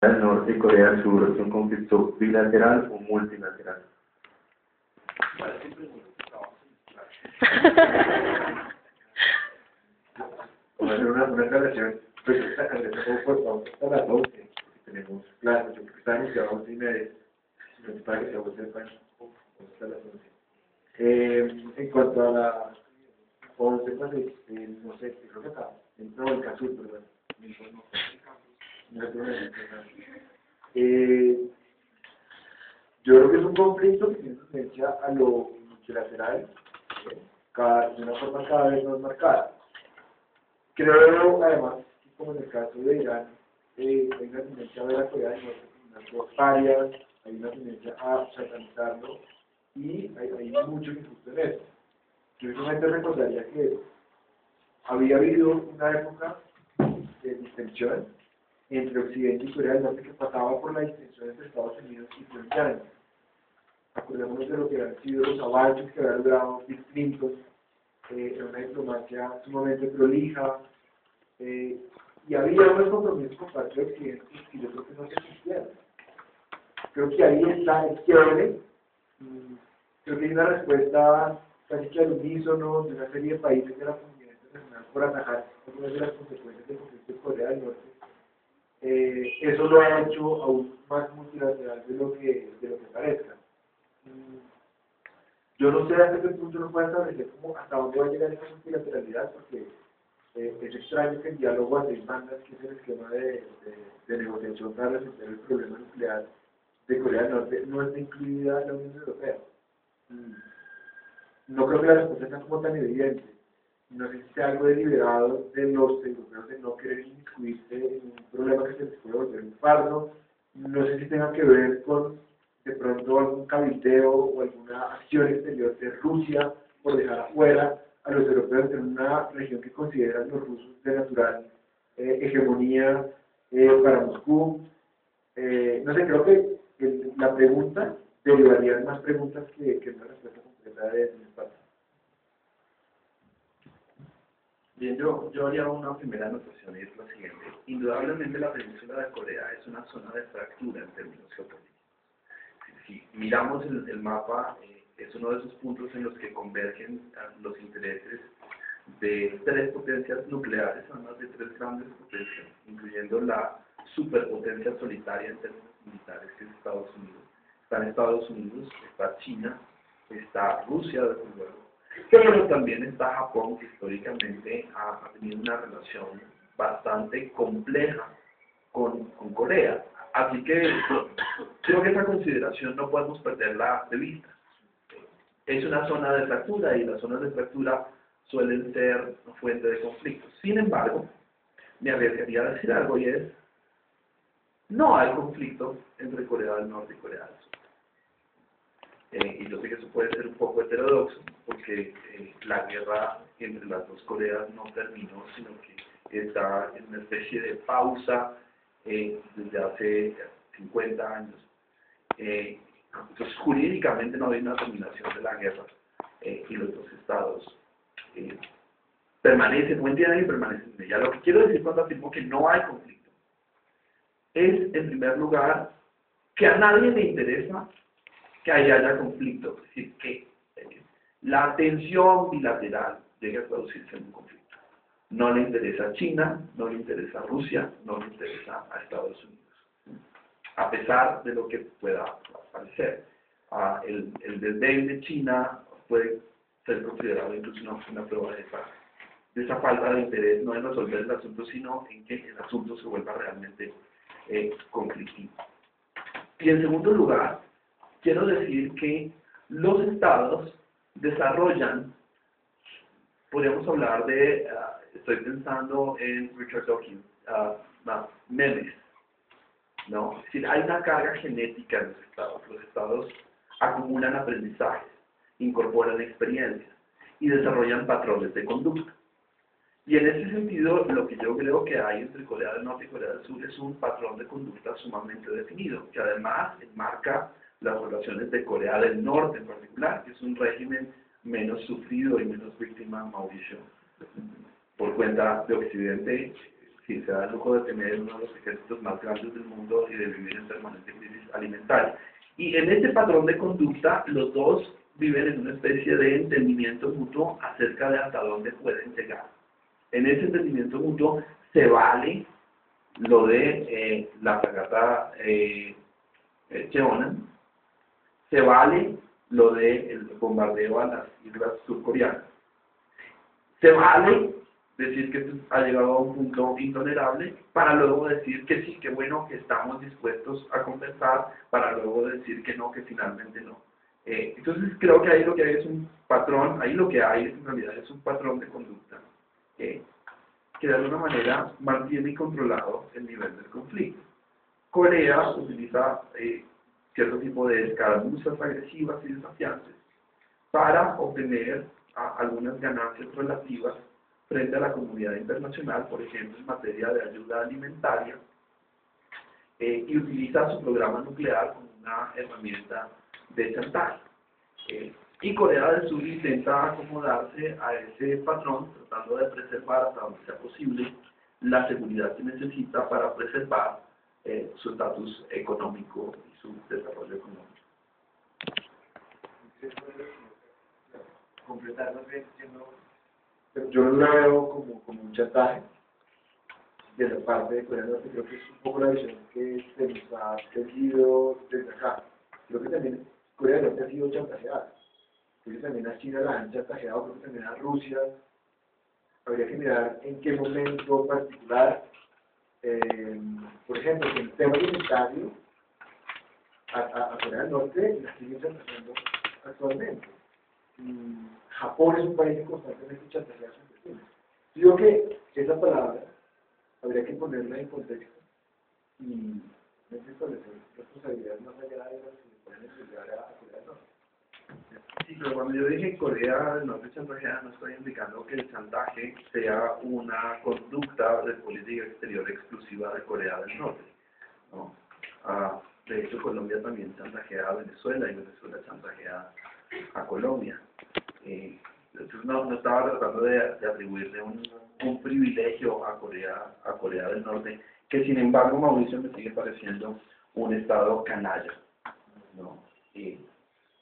del Norte y Corea del Sur es un conflicto bilateral o multilateral. Vamos a hacer una aclaración, pues esta aclaración vamos hasta las 12, porque tenemos clases, yo creo que está anunciado a 11:30, no es para que sea 11 hasta las 11. En cuanto a la 11, pues, no sé, creo que acá, no, el Casur, perdón, yo creo que es un conflicto que tiene tendencia a lo multilateral, de una forma cada vez más marcada. Creo, además, que como en el caso de Irán, hay una tendencia a ver a Corea del Norte como unas dos parias, hay una tendencia a satanizarlo, y hay mucho injusto en eso. Yo solamente recordaría que había habido una época de distensión entre Occidente y Corea del Norte que pasaba por la distensión entre Estados Unidos y Pyongyang. Acordémonos de lo que han sido los avances que había logrado Bill Clinton en una diplomacia sumamente prolija, y había unos compromisos con parte de Occidente y yo creo que no se cumplieron. Creo que ahí está el quiebre. Creo que hay una respuesta casi que al unísono de una serie de países de la comunidad internacional por atajar algunas de las consecuencias del conflicto de Corea del Norte. Eso lo ha hecho aún más multilateral de lo que parezca. Yo no sé hasta qué punto uno puede establecer como hasta dónde va a llegar esa multilateralidad, porque es extraño que el diálogo a seis bandas, que es el esquema de negociación para resolver el problema nuclear de Corea del Norte, no esté incluida la Unión Europea. No creo que la respuesta sea como tan evidente. No sé si sea algo deliberado de los europeos de no querer inmiscuirse en un problema que se les puede volver un fardo. No sé si tenga que ver con de pronto algún cabildeo o alguna acción exterior de Rusia por dejar afuera a los europeos en una región que consideran los rusos de natural hegemonía para Moscú. No sé, creo que la pregunta derivaría en más preguntas que una respuesta completa de mi parte. Bien, yo haría una primera anotación y es la siguiente. Indudablemente la península de Corea es una zona de fractura en términos geopolíticos. Si miramos el mapa, es uno de esos puntos en los que convergen los intereses de tres potencias nucleares, además de tres grandes potencias, incluyendo la superpotencia solitaria en términos militares, que es Estados Unidos. Está en Estados Unidos, está China, está Rusia, desde luego, pero también está Japón, que históricamente ha tenido una relación bastante compleja con Corea. Así que creo que esa consideración no podemos perderla de vista. Es una zona de fractura y las zonas de fractura suelen ser fuente de conflictos. Sin embargo, me arriesgaría a decir algo y es, no hay conflicto entre Corea del Norte y Corea del Sur. Y yo sé que eso puede ser un poco heterodoxo, porque la guerra entre las dos Coreas no terminó, sino que está en una especie de pausa desde hace 50 años. Entonces, jurídicamente no hay una terminación de la guerra, y los dos estados permanecen, o entienden y permanecen en ella. Lo que quiero decir cuando afirmo que no hay conflicto es, en primer lugar, que a nadie le interesa que haya conflicto, es decir, que la tensión bilateral llegue a traducirse en un conflicto. No le interesa a China, no le interesa a Rusia, no le interesa a Estados Unidos, a pesar de lo que pueda parecer. El desdén de China puede ser considerado incluso una prueba de esa falta de interés, no en resolver el asunto, sino en que el asunto se vuelva realmente conflictivo. Y en segundo lugar, quiero decir que los estados desarrollan, podríamos hablar de, estoy pensando en Richard Dawkins, memes, ¿no? Es decir, hay una carga genética en los estados acumulan aprendizajes, incorporan experiencias y desarrollan patrones de conducta. Y en ese sentido, lo que yo creo que hay entre Corea del Norte y Corea del Sur es un patrón de conducta sumamente definido, que además enmarca las relaciones de Corea del Norte en particular, que es un régimen menos sufrido y menos víctima, Mauricio, por cuenta de Occidente, sí, se da el lujo de tener uno de los ejércitos más grandes del mundo y de vivir en permanente crisis alimentaria. Y en este patrón de conducta, los dos viven en una especie de entendimiento mutuo acerca de hasta dónde pueden llegar. En ese entendimiento mutuo se vale lo de la fragata Cheonan, se vale lo del bombardeo a las islas surcoreanas, se vale decir que esto ha llegado a un punto intolerable, para luego decir que sí, que bueno, que estamos dispuestos a compensar, para luego decir que no, que finalmente no. Entonces creo que ahí lo que hay es un patrón, ahí lo que hay en realidad es un patrón de conducta que de alguna manera mantiene controlado el nivel del conflicto. Corea utiliza cierto tipo de escaramuzas agresivas y desafiantes para obtener algunas ganancias relativas frente a la comunidad internacional, por ejemplo, en materia de ayuda alimentaria, y utiliza su programa nuclear como una herramienta de chantaje. Y Corea del Sur intenta acomodarse a ese patrón, tratando de preservar hasta donde sea posible la seguridad que necesita para preservar su estatus económico y su desarrollo económico. Completarlo diciendo, yo no lo veo como un chantaje de la parte de Corea del Norte, creo que es un poco la visión que se nos ha seguido desde acá. Creo que también Corea del Norte ha sido chantajeada, creo que también a China la han chantajeado, creo que también a Rusia. Habría que mirar en qué momento particular, por ejemplo, en el tema alimentario, a Corea del Norte la siguen chantajeando actualmente. Japón es un país que constantemente chantajea a sus vecinos. Digo que esa palabra habría que ponerla en contexto y establecer responsabilidades más allá de las que pueden entregar a Corea del Norte. Sí, pero cuando yo dije Corea del Norte chantajea, no estoy indicando que el chantaje sea una conducta de política exterior exclusiva de Corea del Norte, ¿no? De hecho, Colombia también chantajea a Venezuela y Venezuela chantajea a Colombia. Entonces no estaba tratando de atribuirle un privilegio a Corea del Norte, que sin embargo Mauricio me sigue pareciendo un estado canalla, ¿no?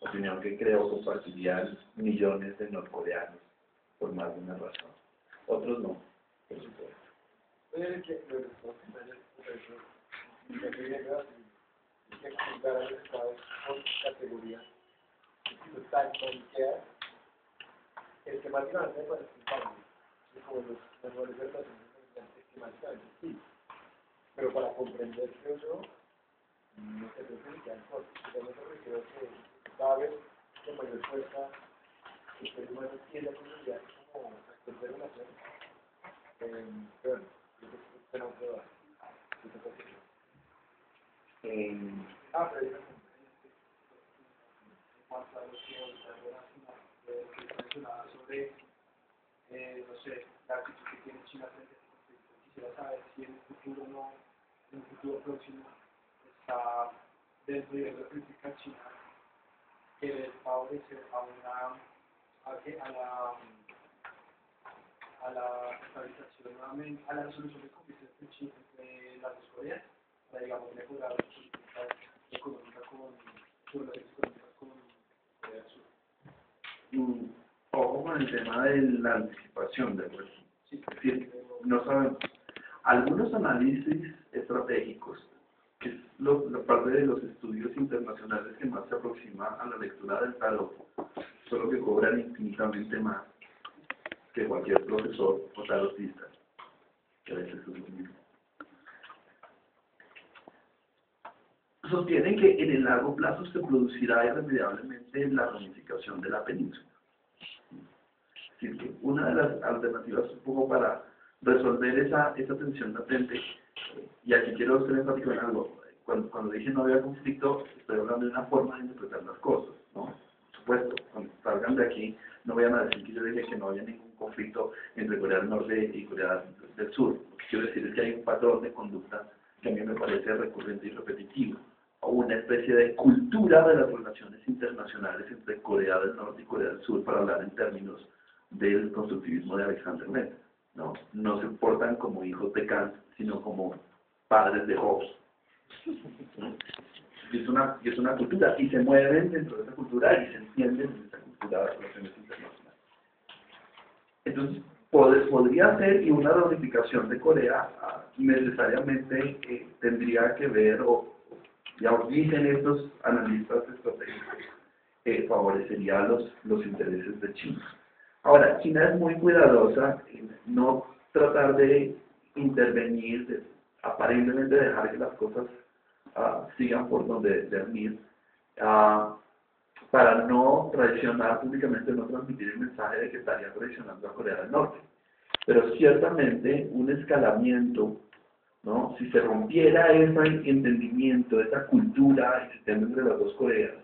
Opinión que creo compartirían millones de norcoreanos por más de una razón. Otros no, por supuesto. Oye, que lo que estamos haciendo por eso, y que llega y que juntar a los estados por categoría, si está en care, el que más grande me parece un cambio, y como los manuales de relaciones que más grande, sí, pero para comprender eso, no se debe quedar corto. Yo me refiero que cada vez con mayor fuerza el ser humano tiene la posibilidad como actor de relaciones. Pero bueno, yo creo que tenemos que dar. Pero en cuanto a lo que mencionaba sobre, no sé, la actitud que tiene China frente a este conflicto, quisiera saber si en un futuro no, en un futuro próximo, está dentro de la política china que favorecer a la estabilización nuevamente, a la resolución del conflicto entre las dos Coreas, para, digamos, mejorar las políticas económicas con relaciones económicas con Corea del Sur. Ojo con el tema de la anticipación del resto. Sí, es decir, no sabemos. Algunos análisis estratégicos, que es la parte de los estudios internacionales que más se aproxima a la lectura del tarot, solo que cobran infinitamente más que cualquier profesor o tarotista, que a veces es lo mismo. Sostienen que en el largo plazo se producirá irremediablemente la ramificación de la península. Es decir, que una de las alternativas un poco para resolver esa tensión latente, y aquí quiero ser enfático en algo, cuando dije no había conflicto, estoy hablando de una forma de interpretar las cosas, ¿no? Por supuesto, cuando salgan de aquí, no vayan a decir que yo dije que no había ningún conflicto entre Corea del Norte y Corea del Sur. Lo que quiero decir es que hay un patrón de conducta que a mí me parece recurrente y repetitivo, o una especie de cultura de las relaciones internacionales entre Corea del Norte y Corea del Sur, para hablar en términos del constructivismo de Alexander Netz. no se portan como hijos de Kant, sino como padres de Hobbes. Y es una cultura, y se mueven dentro de esa cultura y se entienden en esa cultura de relaciones internacionales. Entonces, podría ser, y una reunificación de Corea necesariamente tendría que ver, o ya dicen estos analistas estratégicos, favorecería los intereses de China. Ahora, China es muy cuidadosa en no tratar de intervenir, de aparentemente dejar que las cosas sigan por donde deben ir, para no traicionar públicamente, no transmitir el mensaje de que estaría traicionando a Corea del Norte. Pero ciertamente un escalamiento, ¿no? Si se rompiera ese entendimiento, esa cultura existente entre las dos Coreas,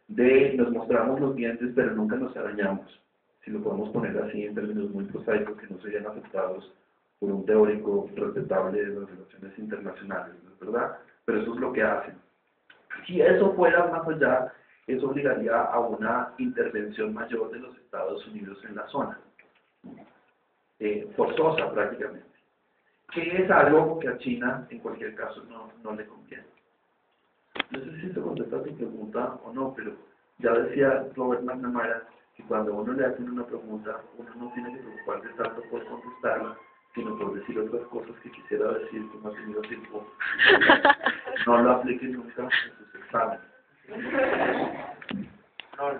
de nos mostramos los dientes pero nunca nos arañamos, si lo podemos poner así en términos muy prosaicos que no serían aceptados por un teórico respetable de las relaciones internacionales, ¿verdad? Pero eso es lo que hacen. Si eso fuera más allá, eso obligaría a una intervención mayor de los Estados Unidos en la zona, forzosa prácticamente, que es algo que a China en cualquier caso no le conviene. No sé si esto contesta tu pregunta o no, pero ya decía Robert McNamara que cuando a uno le hacen una pregunta, uno no tiene que preocuparse tanto por contestarla, sino por decir otras cosas que quisiera decir que no ha tenido tiempo. No lo apliquen nunca en sus exámenes. No,